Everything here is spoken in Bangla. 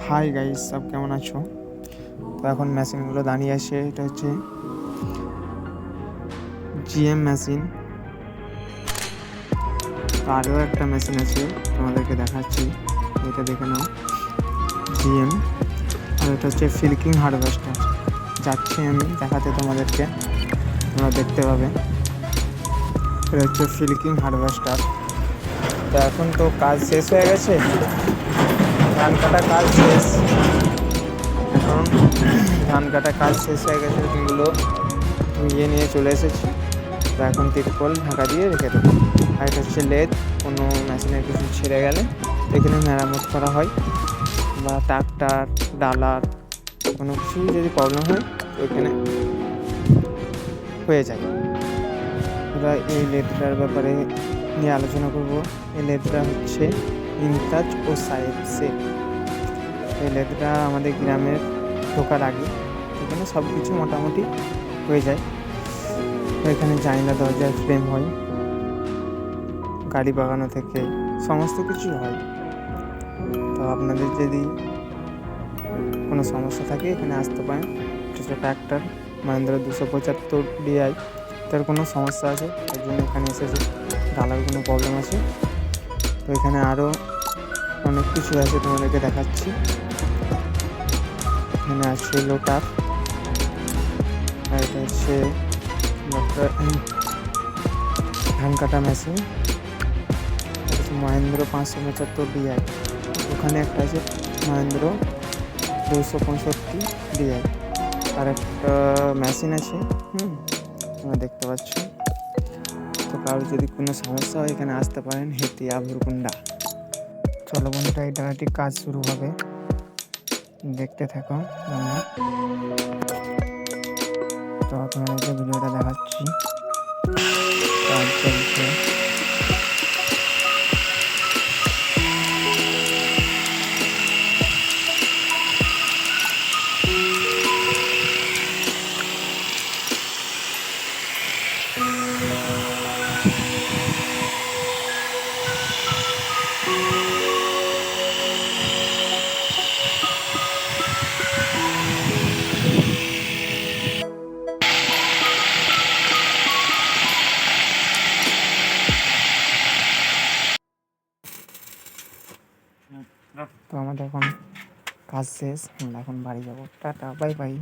হাই গাইস, সব কেমন আছো? তো এখন মেশিনগুলো দাঁড়িয়ে আছে। এটা হচ্ছে জিএম মেশিন। তো আরও একটা মেশিন আছে, তোমাদেরকে দেখাচ্ছি, এটা দেখে নাও। জিএম। আর এটা হচ্ছে ফিল্কিং হারভেস্টার। যাচ্ছি আমি দেখাতে তোমাদেরকে, তোমরা দেখতে পাবে। এটা হচ্ছে ফিল্কিং হারভেস্টার। তো এখন তো কাজ শেষ হয়ে গেছে, ধান কাটা কাজ শেষ। এখন ধান কাটা কাজ শেষ হয়ে গেছে, এগুলো ধুইয়ে নিয়ে চলে এসেছি। তো এখন তিরপল ঢাকা দিয়ে রেখে দেবো। আর এটা হচ্ছে লেদ। কোনো মেশিনের কিছু ছিঁড়ে গেলে এখানে মেরামত করা হয়, বা ট্রাক্টর ডালার কোনো কিছু যদি প্রবলেম হয় তো এখানে হয়ে যায়। এবার এই লেদটার ব্যাপারে নিয়ে আলোচনা করব। এই লেদটা হচ্ছে ইনতাজ ও সাইড। এই লেদটা আমাদের গ্রামের ঢোকার আগে এখানে সব কিছু মোটামুটি হয়ে যায়। তো এখানে জানলা দরজার ফ্রেম হয়, গাড়ি বাগানো থেকে সমস্ত কিছু হয়। তো আপনাদের যদি কোনো সমস্যা থাকে এখানে আসতে পারেন। এটা হচ্ছে ট্র্যাক্টর মহেন্দ্র 275 DI। তার কোনো সমস্যা আছে তার জন্য এখানে এসেছে। ডালার কোনো প্রবলেম আছে। তো এখানে আরও অনেক কিছু আছে, তোমাদেরকে দেখাচ্ছি। এখানে আছে লোটার, আর এটা হচ্ছে ধান কাটা মেশিন। মহেন্দ্র 575 DI। ওখানে একটা আছে মহেন্দ্র 265 DI। আর একটা মেশিন আছে, তোমরা দেখতে পাচ্ছ। তো কারোর যদি কোনো সমস্যা হয় এখানে আসতে পারেন, হেতিয়া ভুরকুন্ডা। চলো বন্ধুরা, এই ডালাটির কাজ শুরু হবে, দেখতে থাকো তোমরা। তো আপনাদেরকে ভিডিওটা দেখাচ্ছি, কাজ চলছে। তো আমাদের এখন কাজ শেষ, আমরা এখন বাড়ি যাবো। Tata, bye bye.